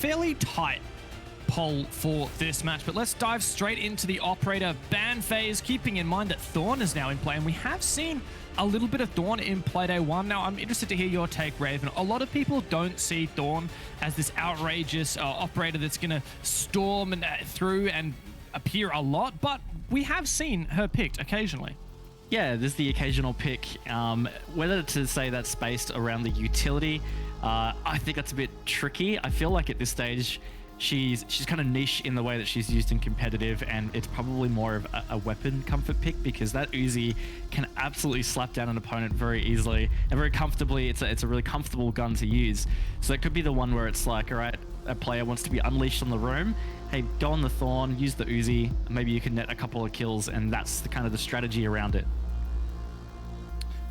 fairly tight poll for this match, but let's dive straight into the operator ban phase, keeping in mind that Thorn is now in play, and we have seen a little bit of Thorn in Playday 1. Now, I'm interested to hear your take, Raven. A lot of people don't see Thorn as this outrageous operator that's going to storm and through and appear a lot, but we have seen her picked occasionally. Yeah, there's the occasional pick. Whether to say that's based around the utility, I think that's a bit tricky. I feel like at this stage, she's kind of niche in the way that she's used in competitive, and it's probably more of a weapon comfort pick, because that Uzi can absolutely slap down an opponent very easily and very comfortably. It's a really comfortable gun to use. So it could be the one where it's like, all right, a player wants to be unleashed on the roam. Hey, go on the Thorn, use the Uzi, maybe you can net a couple of kills, and that's the kind of the strategy around it.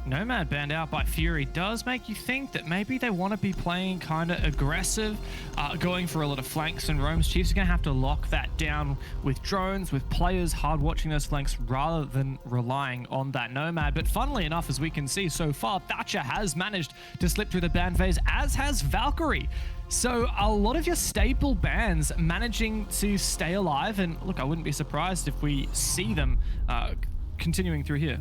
Nomad banned out by Fury does make you think that maybe they want to be playing kind of aggressive, going for a lot of flanks and roams. Chiefs are going to have to lock that down with drones, with players hard watching those flanks rather than relying on that Nomad. But funnily enough, as we can see so far, Thatcher has managed to slip through the ban phase, as has Valkyrie. So a lot of your staple bans managing to stay alive, and look, I wouldn't be surprised if we see them continuing through here.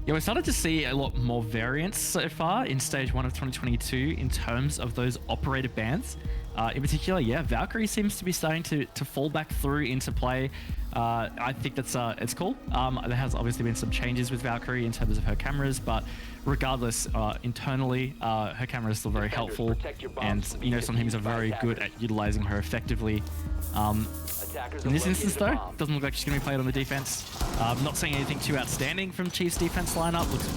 Yeah, we're starting to see a lot more variance so far in Stage 1 of 2022 in terms of those operator bans. In particular, yeah, Valkyrie seems to be starting to fall back through into play. I think that's it's cool. There has obviously been some changes with Valkyrie in terms of her cameras, but regardless, internally, her camera is still very helpful, and you know, some teams are very good at utilizing her effectively. In this instance, though, doesn't look like she's going to be played on the defense. I'm not seeing anything too outstanding from Chiefs' defense lineup. Looks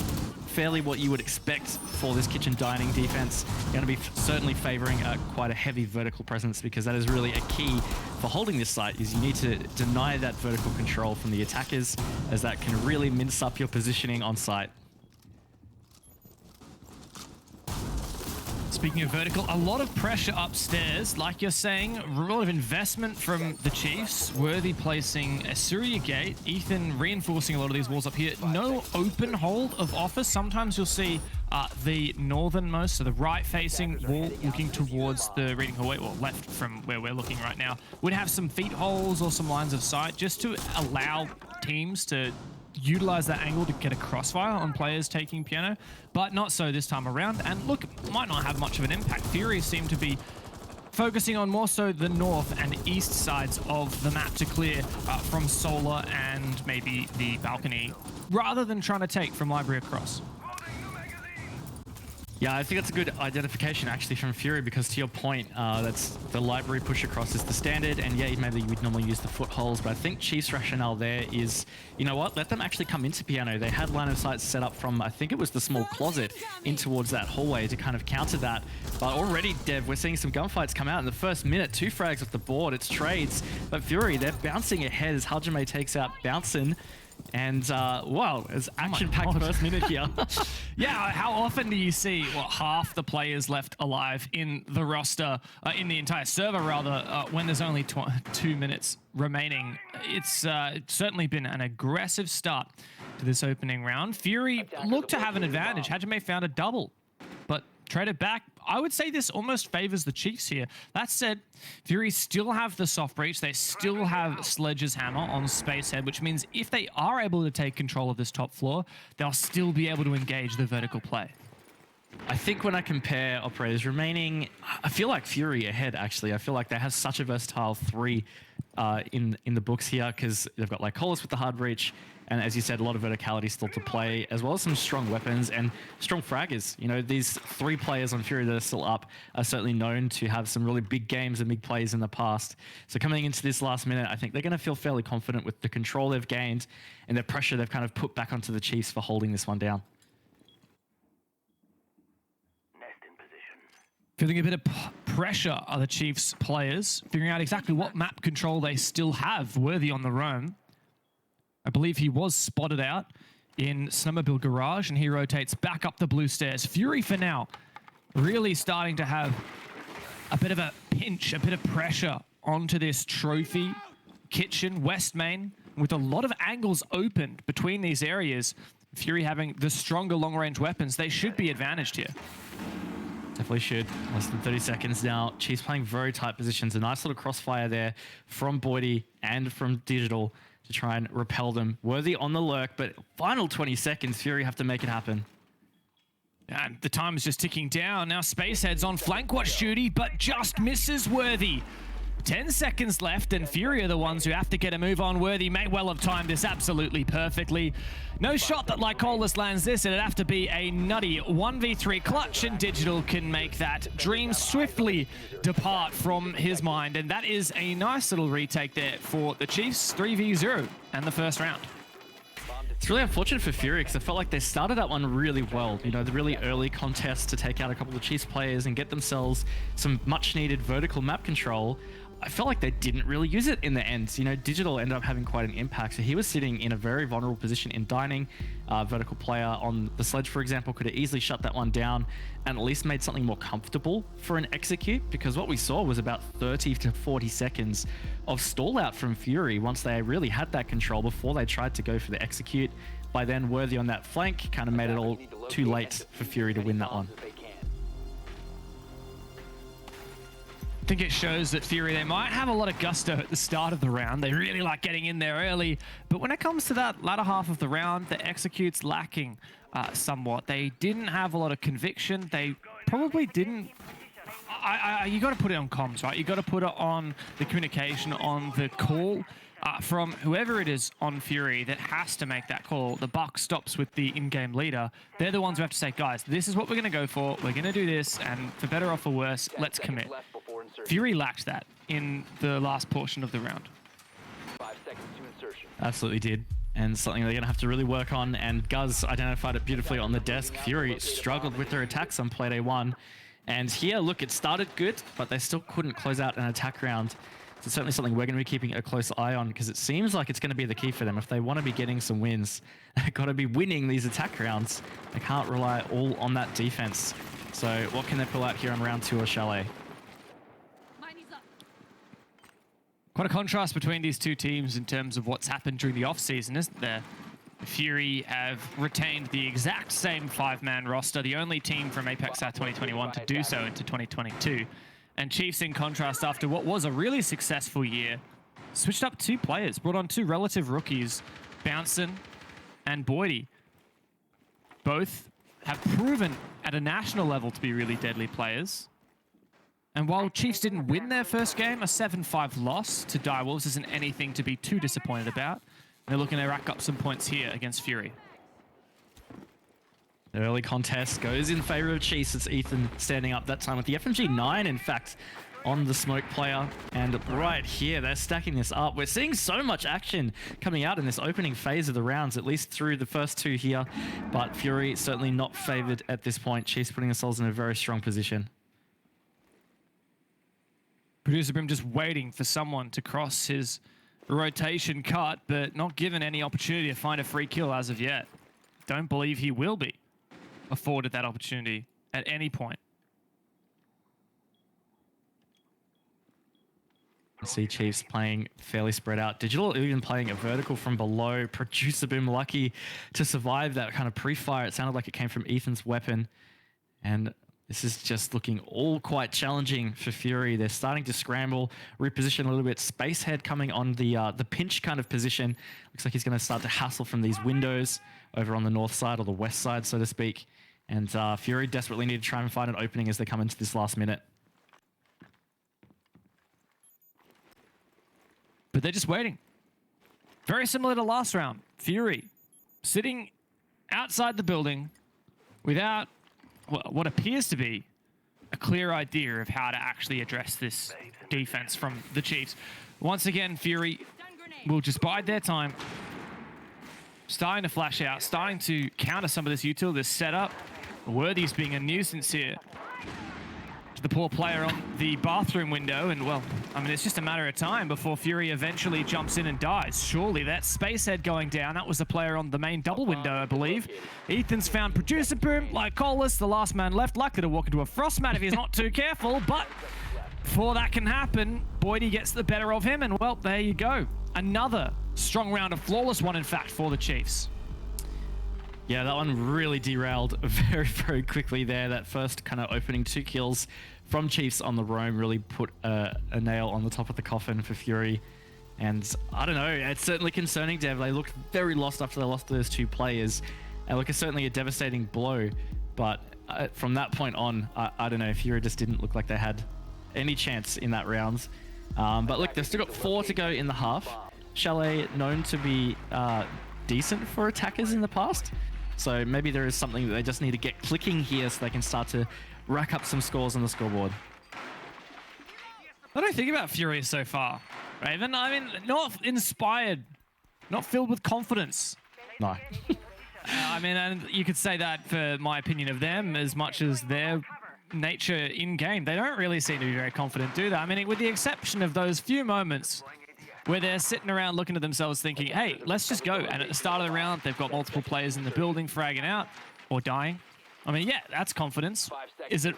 fairly what you would expect for this kitchen dining defense. Going to be certainly favoring quite a heavy vertical presence, because that is really a key for holding this site. Is you need to deny that vertical control from the attackers, as that can really mince up your positioning on site. Speaking of vertical, a lot of pressure upstairs, like you're saying, a lot of investment from the Chiefs. Worthy placing a Surya gate, Ethan reinforcing a lot of these walls up here. No open hold of office. Sometimes you'll see the northernmost, so the right-facing wall looking towards the reading hallway, or left from where we're looking right now, would have some feet holes or some lines of sight, just to allow teams to utilize that angle to get a crossfire on players taking piano, but not so this time around. And look, might not have much of an impact. Fury seem to be focusing on more so the north and east sides of the map to clear from Solar and maybe the balcony, rather than trying to take from Library across. Yeah, I think that's a good identification actually from Fury, because to your point, that's the library push across is the standard, and yeah, maybe you would normally use the footholds, but I think Chief's rationale there is, you know what, let them actually come into piano. They had line of sight set up from, I think it was the small closet, in towards that hallway to kind of counter that. But already, Dev, we're seeing some gunfights come out in the first minute. 2 frags off the board, it's trades, but Fury, they're bouncing ahead as Hajime takes out Bouncin'. And wow, it's action-packed first minute here. Yeah, how often do you see half the players left alive in the roster, in the entire server rather, when there's only 2 minutes remaining? It's certainly been an aggressive start to this opening round. Fury looked to have an advantage. Hajime found a double, but traded back. I would say this almost favors the Chiefs here. That said, Fury still have the soft breach. They still have Sledge's hammer on Spacehead, which means if they are able to take control of this top floor, they'll still be able to engage the vertical play. I think when I compare operators remaining, I feel like Fury ahead, actually. I feel like they have such a versatile 3 in the books here, because they've got like Collis with the hard reach, and as you said, a lot of verticality still to play, as well as some strong weapons and strong fraggers. You know, these 3 players on Fury that are still up are certainly known to have some really big games and big plays in the past. So coming into this last minute, I think they're going to feel fairly confident with the control they've gained and the pressure they've kind of put back onto the Chiefs for holding this one down. Feeling a bit of pressure are the Chiefs players, figuring out exactly what map control they still have. Worthy on the roam. I believe he was spotted out in Snowmobile Garage, and he rotates back up the blue stairs. Fury for now really starting to have a bit of a pinch, a bit of pressure onto this trophy kitchen, West Main, with a lot of angles opened between these areas. Fury having the stronger long-range weapons, they should be advantaged here. Definitely should. Less than 30 seconds now. Chiefs playing very tight positions. A nice little crossfire there from Boydie and from Digital to try and repel them. Worthy on the lurk, but final 20 seconds, FURY have to make it happen. And the time is just ticking down. Now Spacehead's on flank watch duty, but just misses Worthy. 10 seconds left, and FURY are the ones who have to get a move on. Worthy may well have timed this absolutely perfectly. No shot that Lycolis lands this. It'd have to be a nutty 1v3 clutch, and Digital can make that dream swiftly depart from his mind. And that is a nice little retake there for the Chiefs. 3v0 and the first round. It's really unfortunate for FURY because I felt like they started that one really well. You know, the really early contest to take out a couple of Chiefs players and get themselves some much needed vertical map control. I felt like they didn't really use it in the end. You know, Digital ended up having quite an impact. So he was sitting in a very vulnerable position in dining. Vertical player on the sledge, for example, could have easily shut that one down and at least made something more comfortable for an execute, because what we saw was about 30 to 40 seconds of stall out from FURY once they really had that control before they tried to go for the execute. By then, Worthy on that flank kind of made it all too late for FURY to win that one. I think it shows that FURY, they might have a lot of gusto at the start of the round. They really like getting in there early. But when it comes to that latter half of the round, the execute's lacking somewhat. They didn't have a lot of conviction. They probably didn't... you got to put it on comms, right? You got to put it on the communication, on the call from whoever it is on FURY that has to make that call. The buck stops with the in-game leader. They're the ones who have to say, guys, this is what we're going to go for. We're going to do this, and for better or for worse, let's commit. FURY lacked that in the last portion of the round. 5 seconds to insertion. Absolutely did. And something they're going to have to really work on. And Guz identified it beautifully on the desk. FURY struggled with their attacks on Playday 1. And here, look, it started good, but they still couldn't close out an attack round. So it's certainly something we're going to be keeping a close eye on, because it seems like it's going to be the key for them. If they want to be getting some wins, they've got to be winning these attack rounds. They can't rely all on that defense. So what can they pull out here on round 2 of Chalet? Quite a contrast between these two teams in terms of what's happened during the off-season, isn't there? FURY have retained the exact same 5-man roster, the only team from APAC South 2021 to do so into 2022. And Chiefs, in contrast, after what was a really successful year, switched up 2 players, brought on 2 relative rookies, Bounson and Boydie. Both have proven at a national level to be really deadly players. And while Chiefs didn't win their first game, a 7-5 loss to Direwolves isn't anything to be too disappointed about. They're looking to rack up some points here against FURY. The early contest goes in favor of Chiefs. It's Ethan standing up that time with the FMG 9, in fact, on the smoke player. And right here, they're stacking this up. We're seeing so much action coming out in this opening phase of the rounds, at least through the first 2 here. But FURY certainly not favored at this point. Chiefs putting themselves in a very strong position. Producer Brim just waiting for someone to cross his rotation cut, but not given any opportunity to find a free kill as of yet. Don't believe he will be afforded that opportunity at any point. I see Chiefs playing fairly spread out. Digital even playing a vertical from below. Producer Boom lucky to survive that kind of pre-fire. It sounded like it came from Ethan's weapon. And this is just looking all quite challenging for FURY. They're starting to scramble, reposition a little bit. Spacehead coming on the pinch kind of position. Looks like he's going to start to hassle from these windows over on the north side, or the west side, so to speak. And FURY desperately need to try and find an opening as they come into this last minute. But they're just waiting. Very similar to last round. FURY sitting outside the building without what appears to be a clear idea of how to actually address this defense from the Chiefs. Once again, FURY will just bide their time. Starting to flash out, starting to counter some of this util, this setup. Worthy's being a nuisance here to the poor player on the bathroom window. And, well, I mean, it's just a matter of time before FURY eventually jumps in and dies. Surely that Spacehead going down. That was the player on the main double window, I believe. Ethan's found Producer Boom, like Colas, the last man left, likely to walk into a frost mat if he's not too careful. But before that can happen, Boydie gets the better of him. And, well, there you go. Another strong round, of flawless one, in fact, for the Chiefs. Yeah, that one really derailed very, very quickly there. That first kind of opening 2 kills from Chiefs on the roam really put a nail on the top of the coffin for Fury. And I don't know, it's certainly concerning, Dev. They looked very lost after they lost those 2 players. And look, it's certainly a devastating blow. But from that point on, I don't know, Fury just didn't look like they had any chance in that round. But look, they've still got 4 to go in the half. Chalet known to be decent for attackers in the past. So maybe there is something that they just need to get clicking here so they can start to rack up some scores on the scoreboard. What do I think about Fury so far, Raven? I mean, not inspired, not filled with confidence. No. I mean, and you could say that for my opinion of them as much as their nature in game. They don't really seem to be very confident, do they? I mean, with the exception of those few moments where they're sitting around looking at themselves thinking, hey, let's just go. And at the start of the round, they've got multiple players in the building fragging out or dying. I mean, yeah, that's confidence. Is it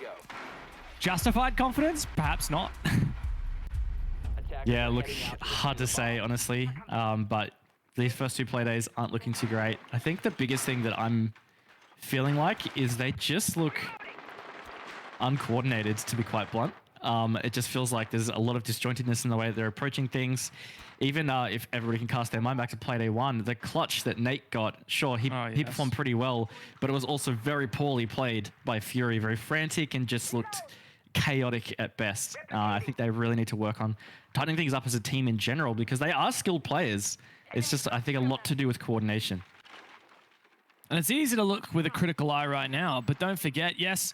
justified confidence? Perhaps not. Yeah, look, hard to say, honestly. But these first 2 playdays aren't looking too great. I think the biggest thing that I'm feeling like is they just look uncoordinated, to be quite blunt. It just feels like there's a lot of disjointedness in the way that they're approaching things. Even if everybody can cast their mind back to Playday 1, the clutch that Nate got, sure, he performed pretty well, but it was also very poorly played by Fury, very frantic and just looked chaotic at best. I think they really need to work on tightening things up as a team in general because they are skilled players. It's just, I think, a lot to do with coordination. And it's easy to look with a critical eye right now, but don't forget, yes,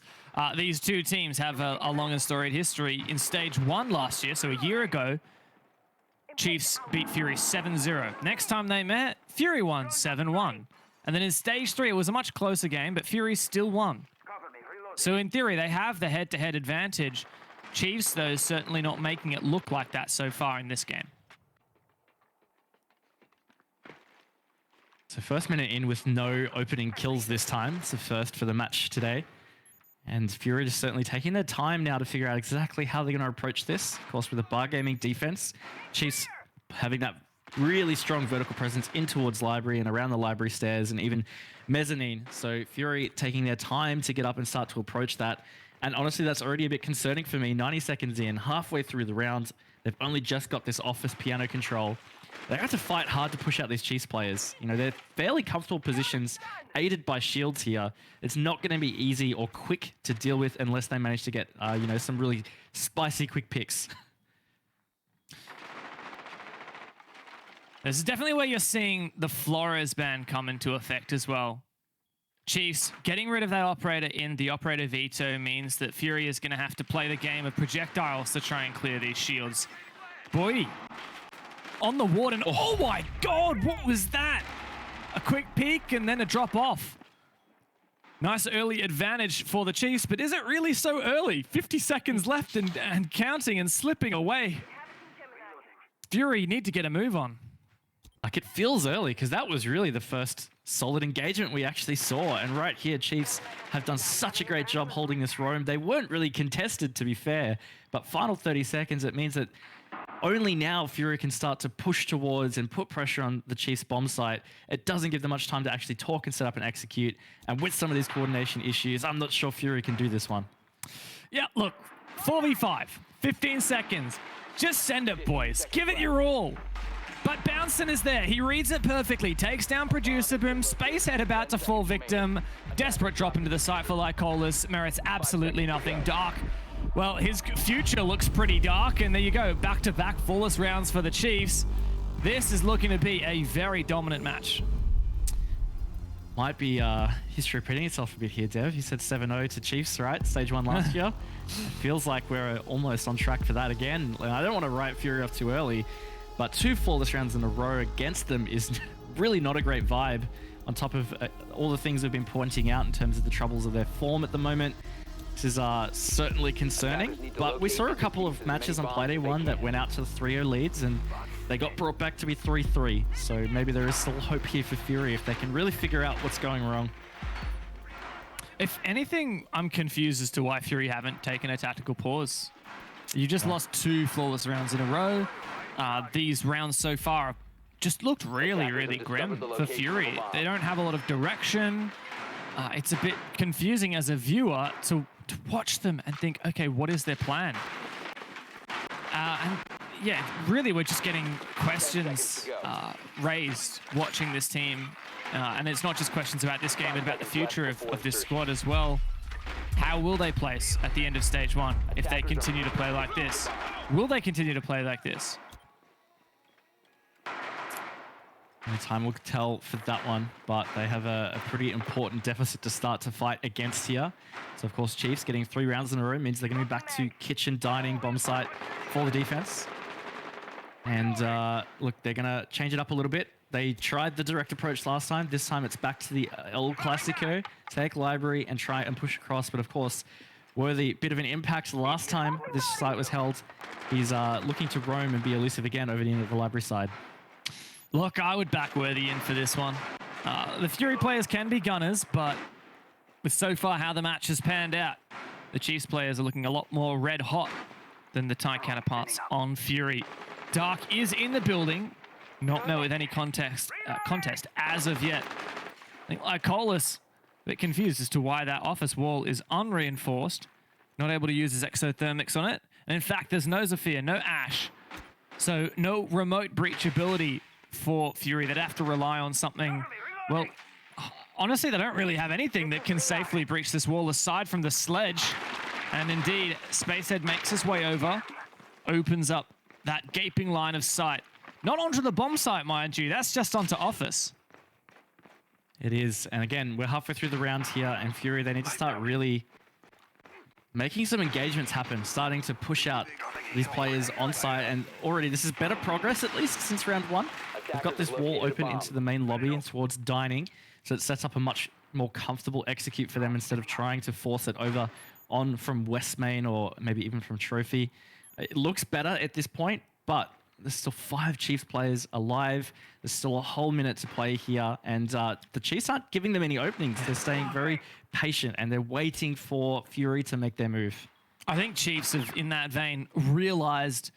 these 2 teams have a long and storied history. In Stage 1 last year, so a year ago, Chiefs beat Fury 7-0. Next time they met, Fury won 7-1. And then in Stage 3, it was a much closer game, but Fury still won. So in theory, they have the head-to-head advantage. Chiefs, though, certainly not making it look like that so far in this game. So first minute in with no opening kills this time. It's the first for the match today. And Fury just certainly taking their time now to figure out exactly how they're going to approach this. Of course, with a bar gaming defense, Chiefs having that really strong vertical presence in towards library and around the library stairs and even mezzanine. So Fury taking their time to get up and start to approach that. And honestly, that's already a bit concerning for me. 90 seconds in, halfway through the round, they've only just got this office piano control. They have to fight hard to push out these Chiefs players. You know, they're fairly comfortable positions, aided by shields here. It's not going to be easy or quick to deal with unless they manage to get, you know, some really spicy quick picks. This is definitely where you're seeing the Flores ban come into effect as well. Chiefs getting rid of that operator in the operator veto means that Fury is going to have to play the game of projectiles to try and clear these shields. Boy, on the warden. Oh my God, what was that? A quick peek and then a drop off. Nice early advantage for the Chiefs, but is it really so early? 50 seconds left and counting and slipping away. Fury need to get a move on. Like, it feels early because that was really the first solid engagement we actually saw. And right here, Chiefs have done such a great job holding this roam. They weren't really contested, to be fair, but final 30 seconds, it means that only now Fury can start to push towards and put pressure on the Chiefs bomb site. It doesn't give them much time to actually talk and set up and execute. And with some of these coordination issues, I'm not sure Fury can do this one. Yeah, look, 4v5, 15 seconds. Just send it, boys. Give it your all. But Bouncin is there. He reads it perfectly. Takes down Producer Boom. Spacehead about to fall victim. Desperate drop into the site for Lycolis. Merits absolutely nothing. Dark. Well, his future looks pretty dark. And there you go. Back-to-back flawless rounds for the Chiefs. This is looking to be a very dominant match. Might be history repeating itself a bit here, Dev. You said 7-0 to Chiefs, right? Stage 1 last year. Feels like we're almost on track for that again. I don't want to write Fury off too early, but 2 flawless rounds in a row against them is really not a great vibe, on top of all the things we've been pointing out in terms of the troubles of their form at the moment. This is certainly concerning, but we saw a couple of matches on Playday 1 that went out to the 3-0 leads, and they got brought back to be 3-3. So maybe there is still hope here for Fury if they can really figure out what's going wrong. If anything, I'm confused as to why Fury haven't taken a tactical pause. You just lost 2 flawless rounds in a row. These rounds so far are just looked really, really grim for FURY. They don't have a lot of direction. It's a bit confusing as a viewer to watch them and think, okay, what is their plan? And yeah, really, we're just getting questions raised watching this team. And it's not just questions about this game, but about the future of this squad as well. How will they place at the end of stage 1 if they continue to play like this? Will they continue to play like this? Only time will tell for that one, but they have a pretty important deficit to start to fight against here. So, of course, Chiefs getting 3 rounds in a row means they're going to be back to kitchen, dining, bomb site for the defense. And look, they're going to change it up a little bit. They tried the direct approach last time. This time it's back to the El Clasico, take library and try and push across. But, of course, Worthy, bit of an impact the last time this site was held. He's looking to roam and be elusive again over the end of the library side. Look, I would back Worthy in for this one. The FURY players can be gunners, but with so far how the match has panned out, the Chiefs players are looking a lot more red hot than the Thai counterparts on FURY. Dark is in the building, not met with any contest as of yet. I think Lycolis a bit confused as to why that office wall is unreinforced, not able to use his exothermics on it. And in fact, there's no Zephyr, no Ash, so no remote breachability for FURY. They'd have to rely on something, well, honestly, they don't really have anything that can safely breach this wall aside from the sledge. And indeed, Spacehead makes his way over, opens up that gaping line of sight. Not onto the bomb site, mind you, that's just onto office. It is, and again, we're halfway through the round here, and FURY, they need to start really making some engagements happen, starting to push out these players on site, and already this is better progress, at least, since round 1. We've got this wall open into the main lobby and towards dining, so it sets up a much more comfortable execute for them instead of trying to force it over on from West Main or maybe even from Trophy. It looks better at this point, but there's still 5 Chiefs players alive. There's still a whole minute to play here, and the Chiefs aren't giving them any openings. They're staying very patient, and they're waiting for FURY to make their move. I think Chiefs have, in that vein, realized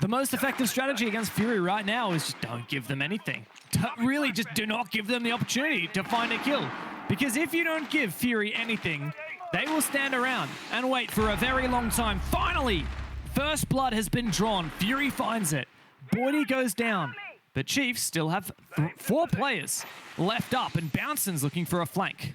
the most effective strategy against FURY right now is just don't give them anything. Really, just do not give them the opportunity to find a kill. Because if you don't give FURY anything, they will stand around and wait for a very long time. Finally, first blood has been drawn. FURY finds it. Boydie goes down. But Chiefs still have 4 players left up, and Bounson's looking for a flank.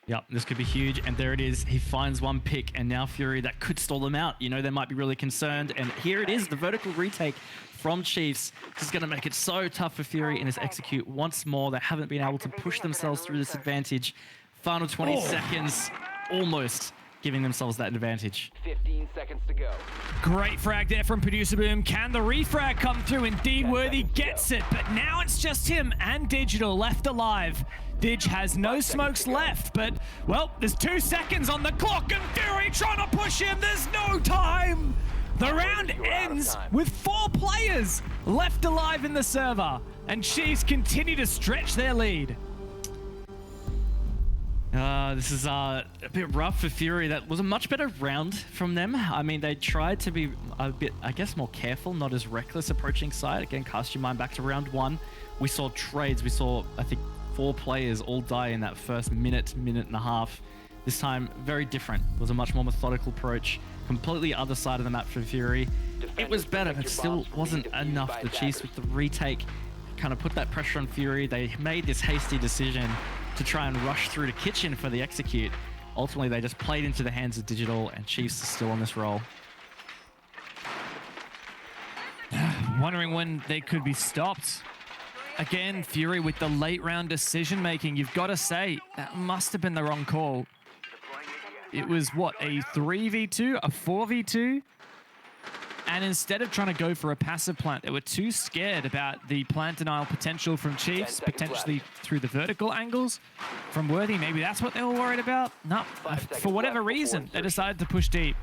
Yep, this could be huge, and there it is. He finds one pick, and now FURY, that could stall them out. You know, they might be really concerned, and here it is, the vertical retake from Chiefs. This is going to make it so tough for FURY in this execute once more. They haven't been able to push themselves through this advantage. Final 20 seconds, almost giving themselves that advantage. 15 seconds to go. Great frag there from Producer Boom. Can the refrag come through? Indeed, Worthy gets it, but now it's just him and Digital left alive. Dig has no smokes left, but, well, there's 2 seconds on the clock, and FURY trying to push him. There's no time. The round ends with 4 players left alive in the server, and Chiefs continue to stretch their lead. This is a bit rough for FURY. That was a much better round from them. I mean, they tried to be a bit, I guess, more careful, not as reckless approaching side. Again, cast your mind back to round 1. We saw trades. We saw, I think, 4 players all die in that first minute and a half. This time, very different. It was a much more methodical approach. Completely other side of the map for FURY. It was better, but still wasn't enough. The Chiefs with the retake kind of put that pressure on FURY. They made this hasty decision to try and rush through to kitchen for the execute. Ultimately, they just played into the hands of Digital, and Chiefs are still on this roll. Wondering when they could be stopped. Again, FURY with the late round decision making. You've got to say, that must have been the wrong call. It was, what, a 3v2, a 4v2? And instead of trying to go for a passive plant, they were too scared about the plant denial potential from Chiefs, potentially through the vertical angles from Worthy. Maybe that's what they were worried about. No, for whatever reason, they decided to push deep.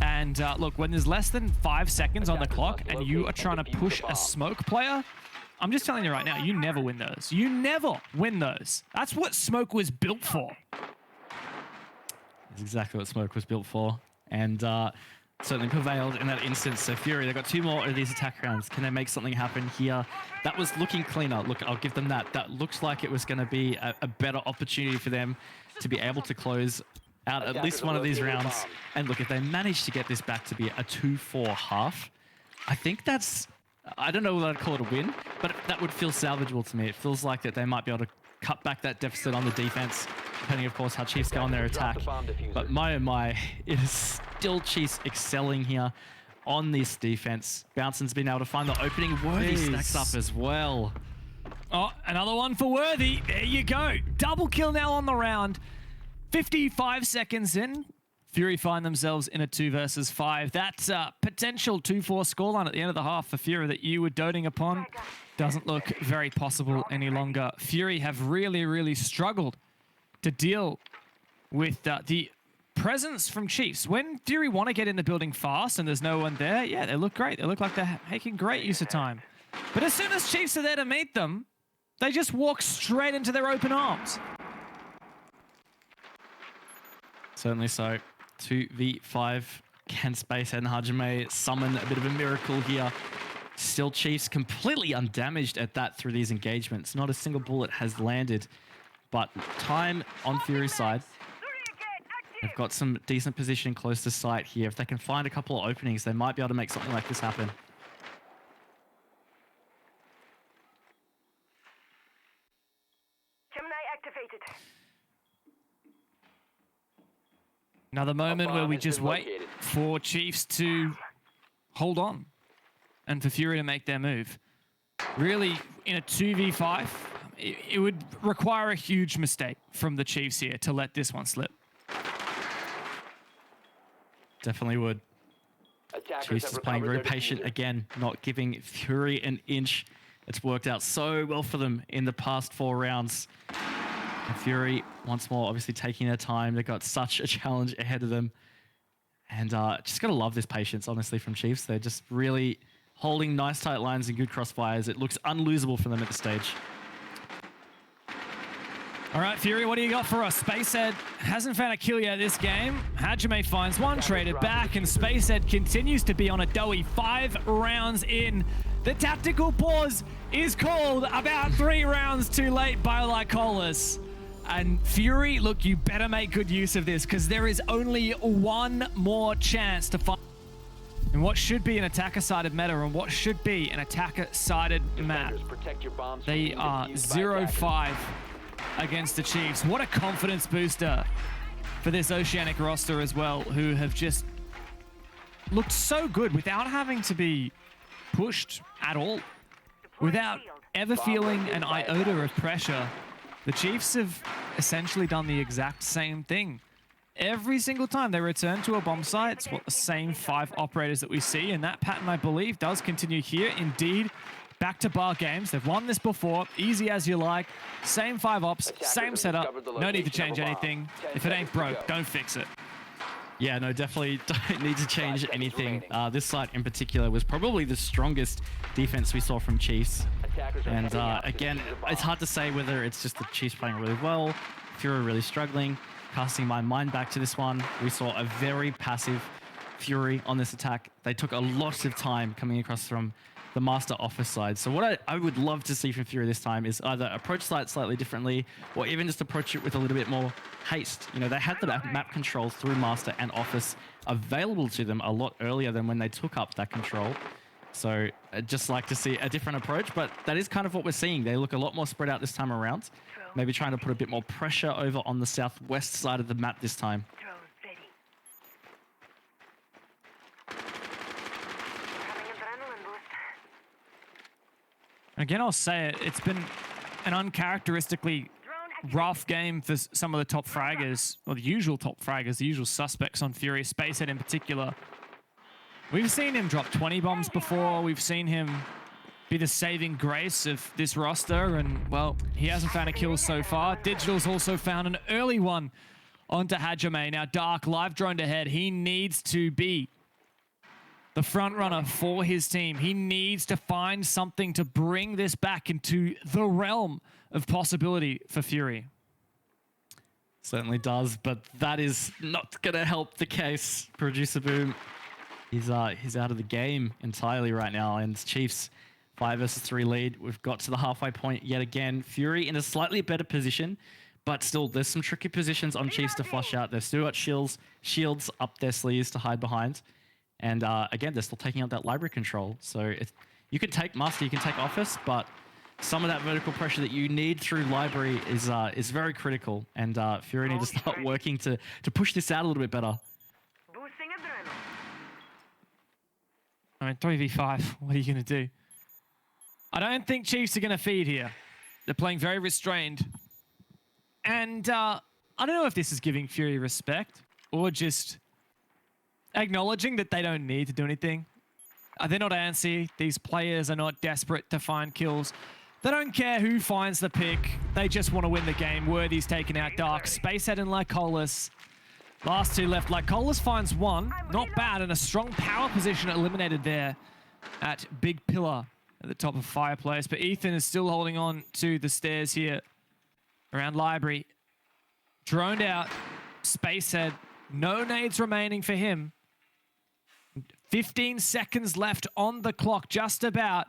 And look, when there's less than 5 seconds on the clock and you are trying to push a smoke player, I'm just telling you right now, you never win those. You never win those. That's what smoke was built for. That's exactly what smoke was built for. And certainly prevailed in that instance. So FURY, they've got 2 more of these attack rounds. Can they make something happen here? That was looking cleaner. Look, I'll give them that. That looks like it was going to be a better opportunity for them to be able to close out at least one of these rounds. And look, if they manage to get this back to be a 2-4 half, I think that's, I don't know whether I'd call it a win, but that would feel salvageable to me. It feels like that they might be able to cut back that deficit on the defense, depending, of course, how Chiefs go on their attack. But my, oh my, it is still Chiefs excelling here on this defense. Bouncing's been able to find the opening. Worthy stacks up as well. Oh, another one for Worthy. There you go. Double kill now on the round. 55 seconds in. FURY find themselves in a 2 versus 5. That potential 2-4 scoreline at the end of the half for FURY that you were doting upon doesn't look very possible any longer. FURY have really, really struggled to deal with the presence from Chiefs. When FURY want to get in the building fast and there's no one there, yeah, they look great. They look like they're making great use of time. But as soon as Chiefs are there to meet them, they just walk straight into their open arms. Certainly so. 2v5. Can Spacehead and Hajime summon a bit of a miracle here? Still Chiefs completely undamaged at that through these engagements. Not a single bullet has landed. But time on FURY's side. They've got some decent position close to site here. If they can find a couple of openings, they might be able to make something like this happen. Gemini activated. Another moment where we just wait for Chiefs to hold on and for FURY to make their move. Really, in a 2v5, it would require a huge mistake from the Chiefs here to let this one slip. Definitely would. Chiefs is playing very patient again, not giving FURY an inch. It's worked out so well for them in the past 4 rounds. And FURY, once more, obviously taking their time. They've got such a challenge ahead of them. And just got to love this patience, honestly, from Chiefs. They're just really holding nice, tight lines and good crossfires. It looks unlosable for them at the stage. All right, FURY, what do you got for us? Spacehead hasn't found a kill yet this game. Hajime finds one, traded back, and Spacehead continues to be on a doughy 5 rounds in. The tactical pause is called about 3 rounds too late by Lycolis. And FURY, look, you better make good use of this because there is only one more chance to find in what should be an attacker-sided meta and what should be an attacker-sided map. They are 0-5 against the Chiefs. What a confidence booster for this Oceanic roster as well, who have just looked so good without having to be pushed at all, without ever feeling an iota of pressure. The Chiefs have essentially done the exact same thing. Every single time they return to a bomb site, it's what the same 5 operators that we see, and that pattern, I believe, does continue here. Indeed, back-to-bar games. They've won this before, easy as you like. Same 5 ops, same setup. No need to change anything. If it ain't broke, don't fix it. Yeah, no, definitely don't need to change anything. This site in particular was probably the strongest defense we saw from Chiefs. And again, it's hard to say whether it's just the Chiefs playing really well, FURY really struggling. Casting my mind back to this one, we saw a very passive FURY on this attack. They took a lot of time coming across from the master office side. So what I would love to see from FURY this time is either approach site slightly differently or even just approach it with a little bit more haste. You know, they had the map control through master and office available to them a lot earlier than when they took up that control. So I'd just like to see a different approach, but that is kind of what we're seeing. They look a lot more spread out this time around. Maybe trying to put a bit more pressure over on the southwest side of the map this time. Again, I'll say it, it's been an uncharacteristically rough game for some of the top fraggers, or the usual top fraggers, the usual suspects on FURY, Spacehead in particular. We've seen him drop 20 bombs before. We've seen him be the saving grace of this roster, and, well, he hasn't found a kill so far. Digital's also found an early one onto Hajime. Now, Dark, live droned ahead. He needs to be the front runner for his team. He needs to find something to bring this back into the realm of possibility for FURY. Certainly does, but that is not going to help the case. Producer Boom He's out of the game entirely right now, and Chiefs 5 versus 3 lead. We've got to the halfway point yet again. Fury in a slightly better position, but still there's some tricky positions on Chiefs to flush out. They've still got shields up their sleeves to hide behind. And again, they're still taking out that library control. So you can take Master, you can take Office, but some of that vertical pressure that you need through library is very critical. And Fury need to start working to push this out a little bit better. I mean, 3v5, what are you going to do? I don't think Chiefs are going to feed here. They're playing very restrained. And I don't know if this is giving Fury respect or just acknowledging that they don't need to do anything. They're not antsy. These players are not desperate to find kills. They don't care who finds the pick. They just want to win the game. Worthy's taken out Dark. Spacehead and Lycolis. Last two left. Lycolis finds one. Not bad. And a strong power position eliminated there at Big Pillar at the top of Fireplace. But Ethan is still holding on to the stairs here around Library. Droned out. Spacehead. No nades remaining for him. 15 seconds left on the clock, just about.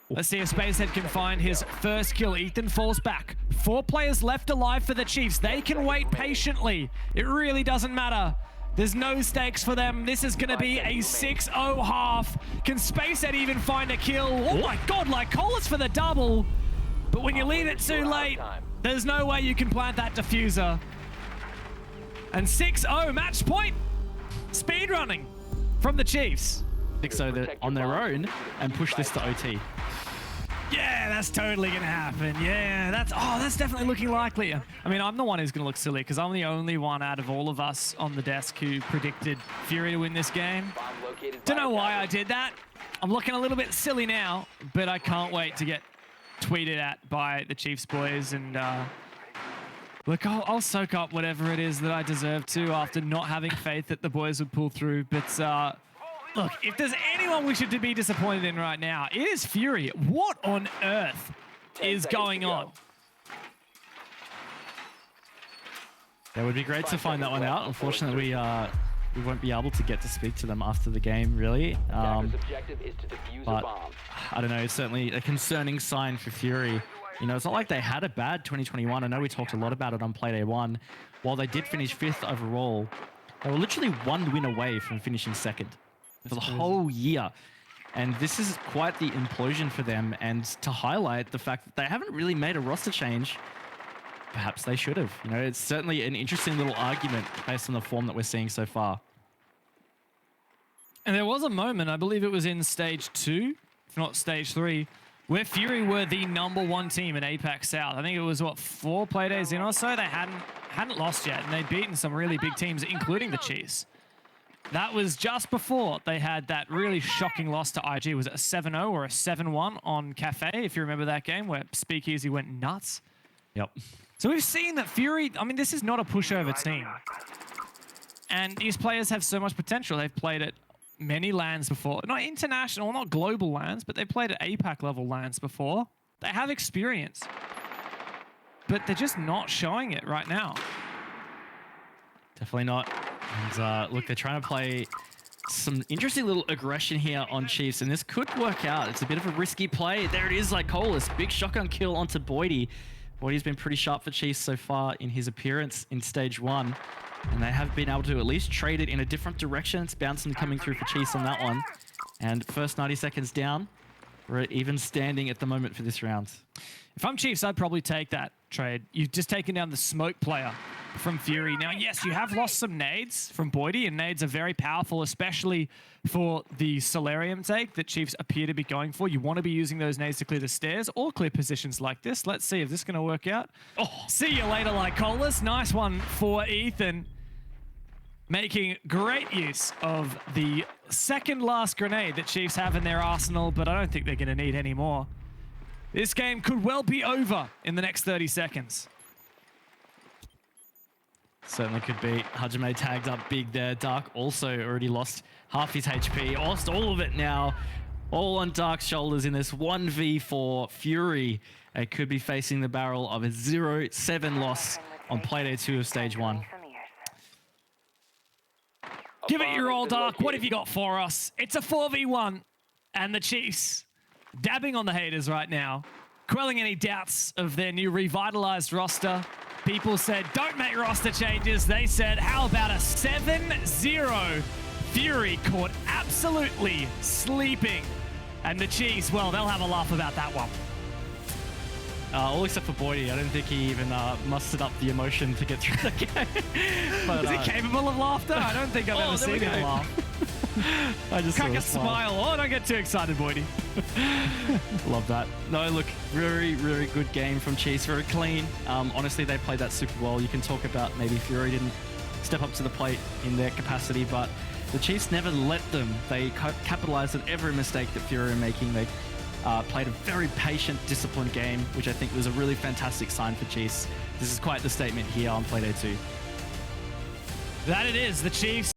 Let's see if Spacehead can find his first kill. Ethan falls back. 4 players left alive for the Chiefs. They can wait patiently. It really doesn't matter. There's no stakes for them. This is going to be a 6-0 half. Can Spacehead even find a kill? Oh my God, Lycolis for the double. But when you leave it too late, there's no way you can plant that diffuser. And 6-0 match point. Speed running from the Chiefs. 6-0 on their own and push this to OT. Yeah, that's totally going to happen. Yeah, that's definitely looking likely. I mean, I'm the one who's going to look silly because I'm the only one out of all of us on the desk who predicted Fury to win this game. Don't know why I did that. I'm looking a little bit silly now, but I can't wait to get tweeted at by the Chiefs boys. And look, I'll soak up whatever it is that I deserve to after not having faith that the boys would pull through. But look, if there's anyone we should be disappointed in right now, it is Fury. What on earth is going on? It would be great to find that one out. Unfortunately, we won't be able to get to speak to them after the game, really. But I don't know, it's certainly a concerning sign for Fury. You know, it's not like they had a bad 2021. I know we talked a lot about it on Playday 1. While they did finish 5th overall, they were literally 1 win away from finishing 2nd for the whole year. And this is quite the implosion for them. And to highlight the fact that they haven't really made a roster change, perhaps they should have. You know, it's certainly an interesting little argument based on the form that we're seeing so far. And there was a moment, I believe it was in stage 2, if not stage 3, where Fury were the #1 team in APAC South. I think it was, what, 4 Playdays in or so? They hadn't lost yet, and they'd beaten some really big teams, including the Chiefs. That was just before they had that really shocking loss to IG. Was it a 7-0 or a 7-1 on Cafe, if you remember that game, where Speakeasy went nuts? Yep. So we've seen that Fury, I mean, this is not a pushover team. And these players have so much potential. They've played at many LANs before. Not international, not global LANs, but they played at APAC level LANs before. They have experience. But they're just not showing it right now. Definitely not. And look, they're trying to play some interesting little aggression here on Chiefs, and this could work out. It's a bit of a risky play. There it is, Lycolis. Big shotgun kill onto Boydie. Boydie's been pretty sharp for Chiefs so far in his appearance in stage 1. And they have been able to at least trade it in a different direction. It's bouncing coming through for Chiefs on that one. And first 90 seconds down. We're even standing at the moment for this round. If I'm Chiefs, I'd probably take that trade. You've just taken down the smoke player from Fury. Now, yes, you have lost some nades from Boydie, and nades are very powerful, especially for the Solarium take that Chiefs appear to be going for. You want to be using those nades to clear the stairs or clear positions like this. Let's see if this is going to work out. Oh, see you later, Lycolis. Nice one for Ethan. Making great use of the second last grenade that Chiefs have in their arsenal, but I don't think they're going to need any more. This game could well be over in the next 30 seconds. Certainly could be. Hajime tagged up big there. Dark also already lost half his HP. Lost all of it now. All on Dark's shoulders in this 1v4 Fury. They could be facing the barrel of a 0-7 loss on Playday 2 of stage 1. Give it your all, Dark. What have you got for us? It's a 4v1. And the Chiefs dabbing on the haters right now, quelling any doubts of their new revitalized roster. People said, don't make roster changes. They said, how about a 7-0? Fury caught absolutely sleeping. And the Chiefs, well, they'll have a laugh about that one. All except for Boydie. I don't think he even mustered up the emotion to get through the game. But, is he capable of laughter? I don't think I've ever seen him laugh. I just Crack saw a smile. Oh, don't get too excited, Boydie. Love that. No, look, very, very good game from Chiefs. Very clean. Honestly, they played that super well. You can talk about maybe Fury didn't step up to the plate in their capacity, but the Chiefs never let them. They capitalized on every mistake that Fury were making. They played a very patient, disciplined game, which I think was a really fantastic sign for Chiefs. This is quite the statement here on Playday 2. That it is. The Chiefs